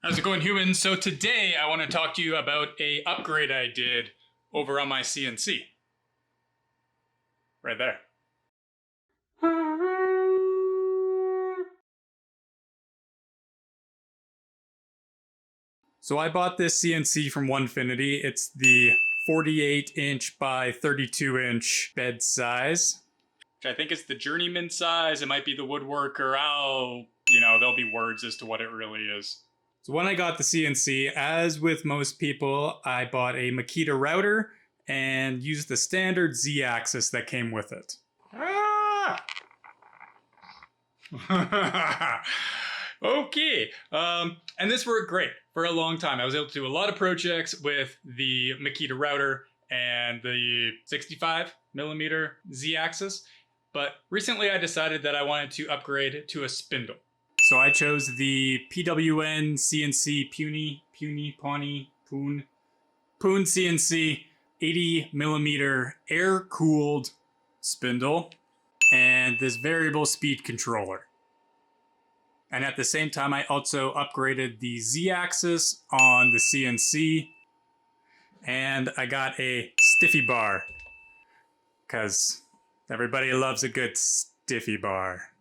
How's it going, Hewman? So today I want to talk to you about a upgrade I did over on my CNC. Right there. So I bought this CNC from ONEFINITY. It's the 48-inch by 32-inch bed size, which I think is the Journeyman size. It might be the woodworker. There'll be words as to what it really is. So when I got the CNC, as with most people, I bought a Makita router and used the standard ZAxis that came with it. Okay, and this worked great for a long time. I was able to do a lot of projects with the Makita router and the 65mm ZAxis, but recently I decided that I wanted to upgrade to a spindle. So I chose the PWN CNC PwnCNC 80mm air-cooled spindle and this variable speed controller. And at the same time, I also upgraded the ZAxis on the CNC, and I got a Stiffy Bar, because everybody loves a good Stiffy Bar.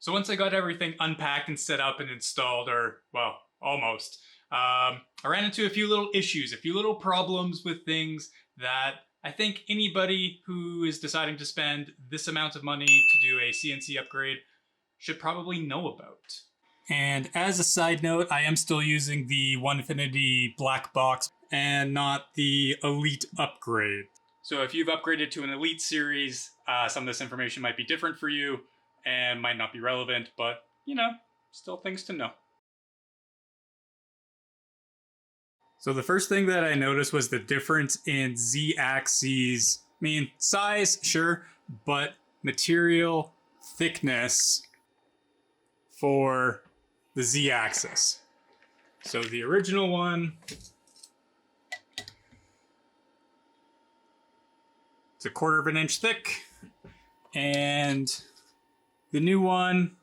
So once I got everything unpacked and set up and installed, or, well, almost, I ran into a few little issues, a few little problems with things that I think anybody who is deciding to spend this amount of money to do a CNC upgrade should probably know about. And as a side note, I am still using the ONEFINITY black box and not the Elite upgrade. So if you've upgraded to an Elite series, some of this information might be different for you and might not be relevant, but, still things to know. So the first thing that I noticed was the difference in Z-axes. I mean, size, sure, but material thickness for the Z-axis. So the original one, it's 1/4 of an inch thick, and the new one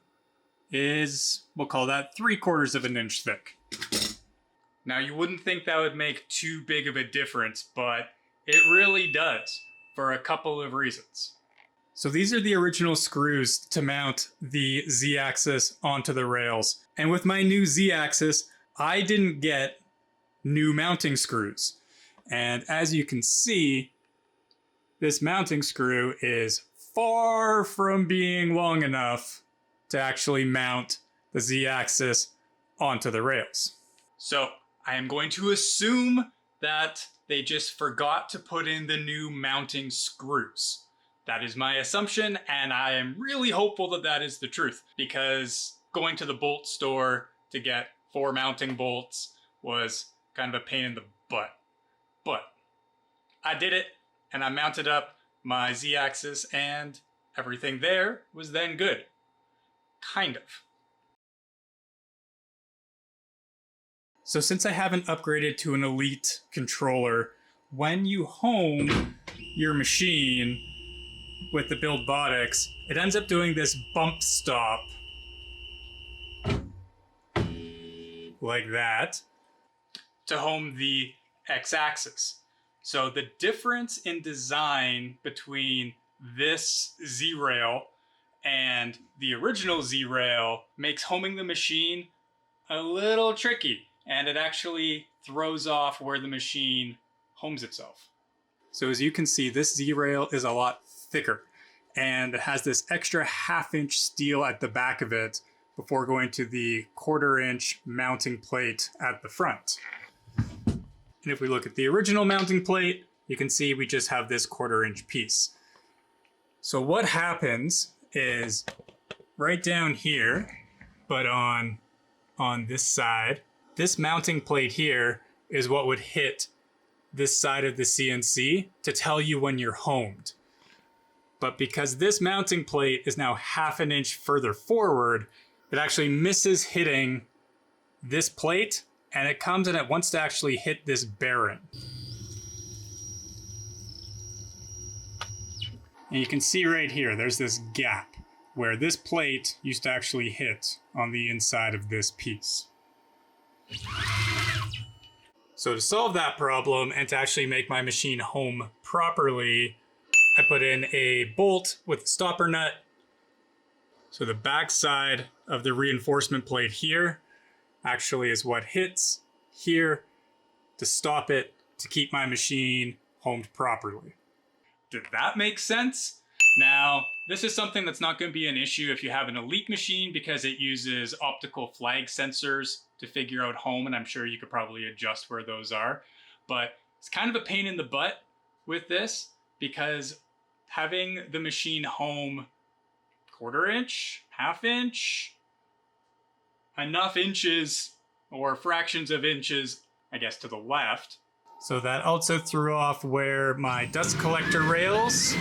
is, we'll call that 3/4 of an inch thick. Now you wouldn't think that would make too big of a difference, but it really does for a couple of reasons. So these are the original screws to mount the Z-axis onto the rails. And with my new Z-axis, I didn't get new mounting screws. And as you can see, this mounting screw is far from being long enough to actually mount the Z-axis onto the rails. So I am going to assume that they just forgot to put in the new mounting screws. That is my assumption, and I am really hopeful that that is the truth, because going to the bolt store to get 4 mounting bolts was kind of a pain in the butt. But I did it, and I mounted up my Z-axis, and everything there was then good. Kind of. So since I haven't upgraded to an Elite controller, when you home your machine with the Buildbotics, it ends up doing this bump stop like that to home the X-axis. So the difference in design between this Z-rail and the original Z-rail makes homing the machine a little tricky, and it actually throws off where the machine homes itself. So as you can see, this Z-rail is a lot thicker, and it has this extra 1/2 inch steel at the back of it before going to the 1/4 inch mounting plate at the front. And if we look at the original mounting plate, you can see we just have this 1/4 inch piece. So what happens is right down here, but on this side, this mounting plate here is what would hit this side of the CNC to tell you when you're homed. But because this mounting plate is now 1/2 inch further forward, it actually misses hitting this plate, and it comes and it wants to actually hit this bearing. And you can see right here, there's this gap where this plate used to actually hit on the inside of this piece. So to solve that problem and to actually make my machine home properly, I put in a bolt with a stopper nut. So the back side of the reinforcement plate here actually is what hits here to stop it, to keep my machine homed properly. Did that make sense? Now, this is something that's not going to be an issue if you have an Elite machine because it uses optical flag sensors to figure out home, and I'm sure you could probably adjust where those are. But it's kind of a pain in the butt with this because having the machine home 1/4 inch, 1/2 inch, enough inches or fractions of inches, I guess, to the left. So that also threw off where my dust collector rails,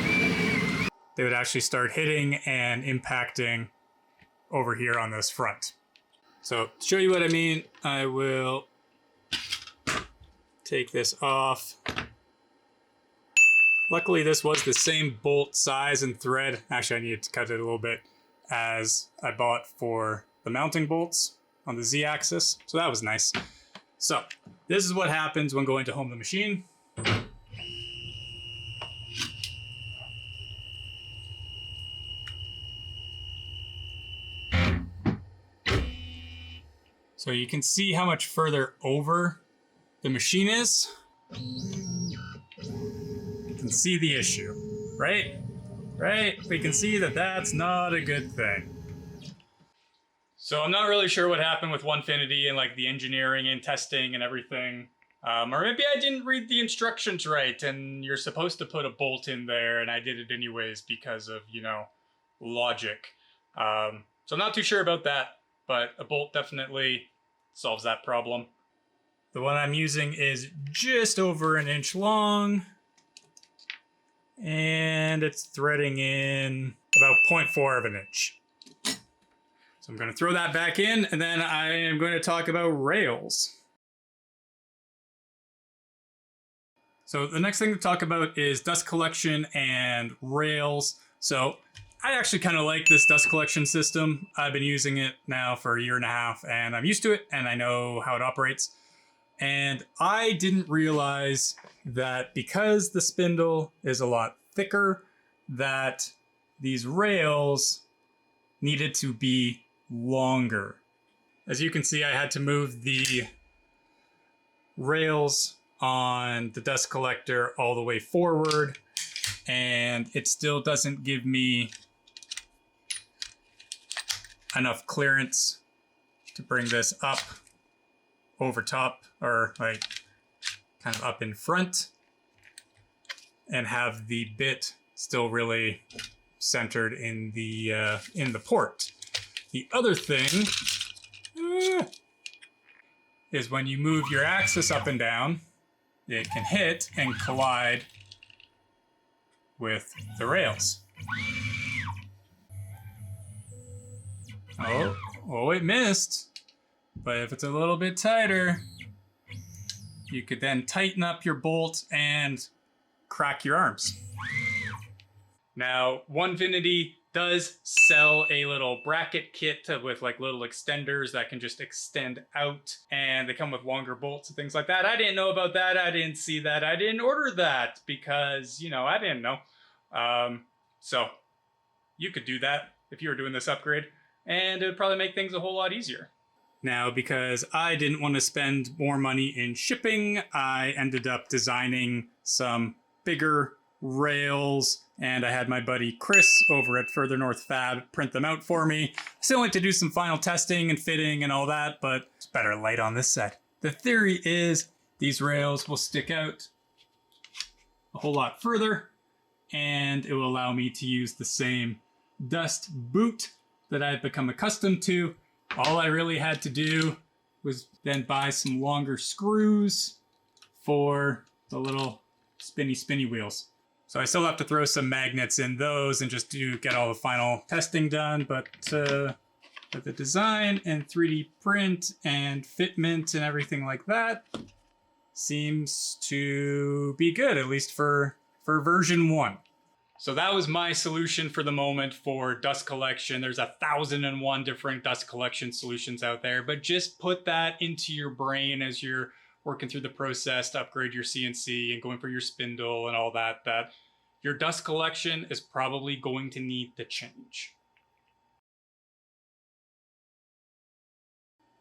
they would actually start hitting and impacting over here on this front. So to show you what I mean, I will take this off. Luckily, this was the same bolt size and thread. Actually, I needed to cut it a little bit as I bought for the mounting bolts on the Z-axis. So that was nice. So this is what happens when going to home the machine. So you can see how much further over the machine is. You can see the issue, right? Right? We can see that that's not a good thing. So I'm not really sure what happened with ONEFINITY and like the engineering and testing and everything. Or maybe I didn't read the instructions right and you're supposed to put a bolt in there and I did it anyways because of, you know, logic. So I'm not too sure about that, but a bolt definitely solves that problem. The one I'm using is just over 1 inch long and it's threading in about 0.4 of an inch. So I'm going to throw that back in and then I am going to talk about rails. So the next thing to talk about is dust collection and rails. So I actually kind of like this dust collection system. I've been using it now for 1.5 years and I'm used to it and I know how it operates. And I didn't realize that because the spindle is a lot thicker, that these rails needed to be longer. As you can see, I had to move the rails on the dust collector all the way forward, and it still doesn't give me enough clearance to bring this up over top, or like kind of up in front, and have the bit still really centered in the port. The other thing is when you move your axis up and down, it can hit and collide with the rails. Oh, it missed. But if it's a little bit tighter, you could then tighten up your bolt and crack your arms. Now, ONEFINITY does sell a little bracket kit with like little extenders that can just extend out, and they come with longer bolts and things like that. I didn't know about that. I didn't see that. I didn't order that because, you know, I didn't know. So you could do that if you were doing this upgrade, and it would probably make things a whole lot easier. Now, because I didn't want to spend more money in shipping, I ended up designing some bigger rails, and I had my buddy Chris over at Further North Fab print them out for me. I still like to do some final testing and fitting and all that, but it's better light on this side. The theory is these rails will stick out a whole lot further, and it will allow me to use the same dust boot that I've become accustomed to. All I really had to do was then buy some longer screws for the little spinny wheels. So I still have to throw some magnets in those and just get all the final testing done, but the design and 3D print and fitment and everything like that seems to be good, at least for version 1. So that was my solution for the moment for dust collection. There's 1,001 different dust collection solutions out there, but just put that into your brain as you're working through the process to upgrade your CNC and going for your spindle and all that, that your dust collection is probably going to need to change.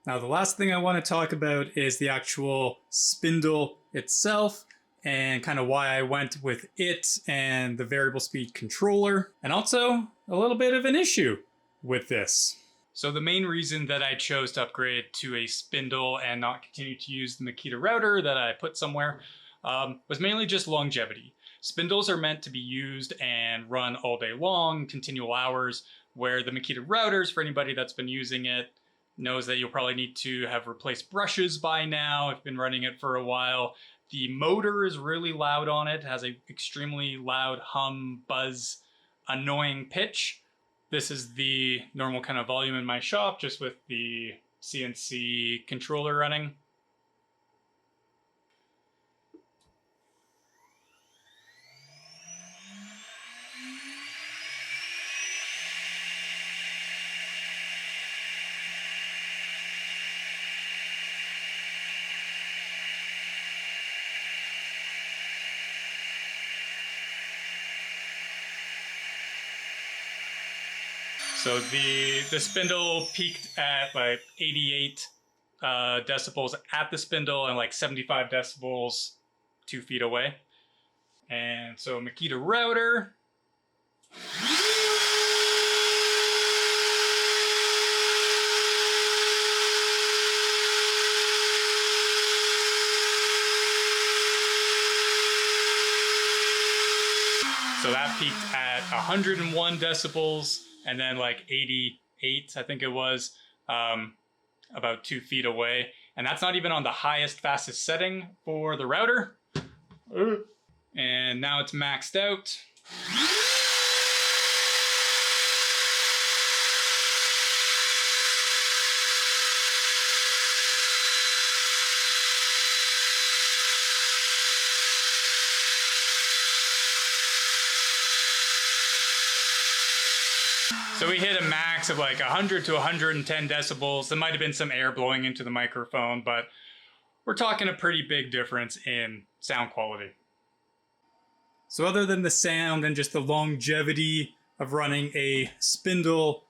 Now, the last thing I want to talk about is the actual spindle itself and kind of why I went with it and the variable speed controller, and also a little bit of an issue with this. So the main reason that I chose to upgrade to a spindle and not continue to use the Makita router that I put somewhere was mainly just longevity. Spindles are meant to be used and run all day long, continual hours, where the Makita routers, for anybody that's been using it, knows that you'll probably need to have replaced brushes by now if you've been running it for a while. The motor is really loud on it. It has an extremely loud hum, buzz, annoying pitch. This is the normal kind of volume in my shop, just with the CNC controller running. So the spindle peaked at like 88 decibels at the spindle and like 75 decibels 2 feet away. And so Makita router. So that peaked at 101 decibels. And then like 88, I think it was, about 2 feet away. And that's not even on the highest, fastest setting for the router. And now it's maxed out. So we hit a max of like 100 to 110 decibels. There might have been some air blowing into the microphone, but we're talking a pretty big difference in sound quality. So other than the sound and just the longevity of running a spindle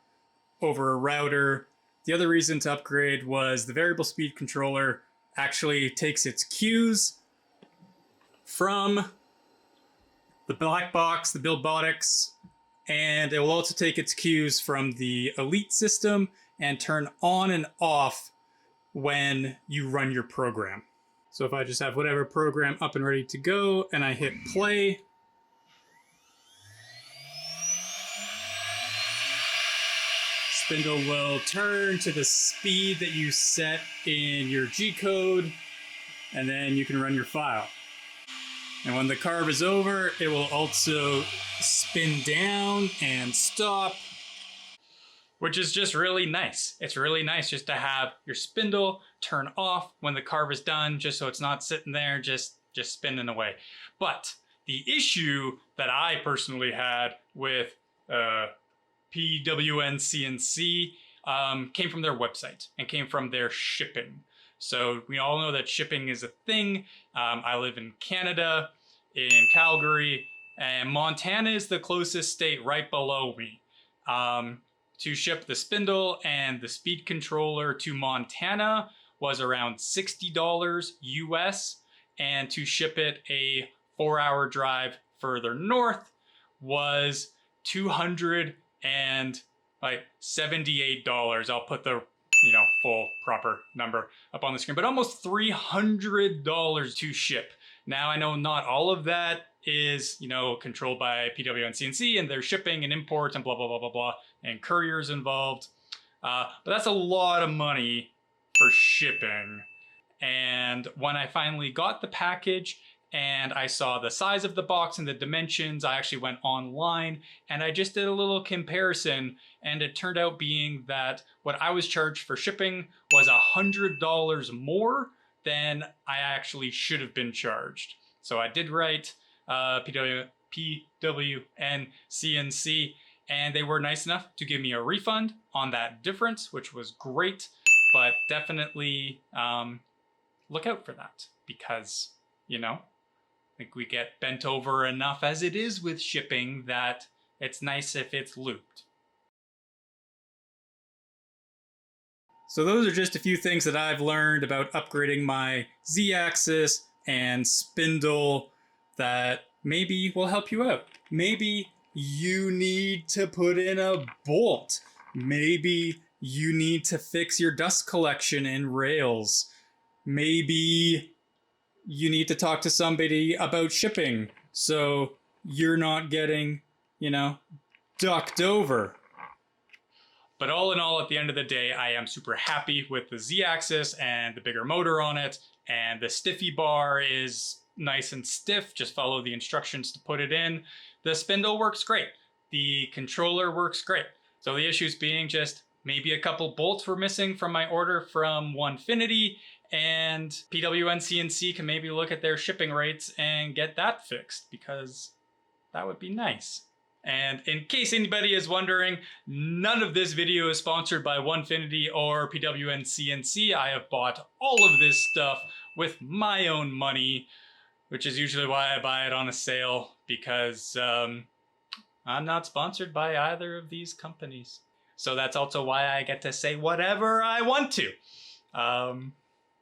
over a router, the other reason to upgrade was the variable speed controller actually takes its cues from the black box, the Buildbotics, and it will also take its cues from the Elite system and turn on and off when you run your program. So if I just have whatever program up and ready to go and I hit play, spindle will turn to the speed that you set in your G-code, and then you can run your file. And when the carve is over, it will also spin down and stop, which is just really nice. It's really nice just to have your spindle turn off when the carve is done, just so it's not sitting there just spinning away. But the issue that I personally had with PWN CNC came from their website and came from their shipping. So we all know that shipping is a thing. I live in Canada, in Calgary, and Montana is the closest state right below me. To ship the spindle and the speed controller to Montana was around $60 US, and to ship it a 4-hour drive further north was $278. I'll put the full proper number up on the screen, but almost $300 to ship. Now, I know not all of that is, controlled by PWN CNC and their shipping and imports and blah, blah, blah, blah, blah, and couriers involved. But that's a lot of money for shipping. And when I finally got the package and I saw the size of the box and the dimensions, I actually went online and I just did a little comparison, and it turned out being that what I was charged for shipping was $100 more than I actually should have been charged. So I did write PWN CNC, and they were nice enough to give me a refund on that difference, which was great, but definitely look out for that because, you know, I think we get bent over enough as it is with shipping that it's nice if it's looped. So those are just a few things that I've learned about upgrading my ZAxis and spindle that maybe will help you out. Maybe you need to put in a bolt. Maybe you need to fix your dust collection in rails. Maybe you need to talk to somebody about shipping so you're not getting, you know, ducked over. But all in all, at the end of the day, I am super happy with the ZAxis and the bigger motor on it. And the Stiffy Bar is nice and stiff. Just follow the instructions to put it in. The spindle works great. The controller works great. So the issues being just maybe a couple bolts were missing from my order from ONEFINITY, and PWN CNC can maybe look at their shipping rates and get that fixed because that would be nice. And in case anybody is wondering, none of this video is sponsored by ONEFINITY or PWN CNC. I have bought all of this stuff with my own money, which is usually why I buy it on a sale, because I'm not sponsored by either of these companies. So that's also why I get to say whatever I want to.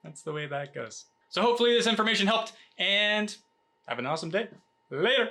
That's the way that goes. So hopefully this information helped, and have an awesome day. Later.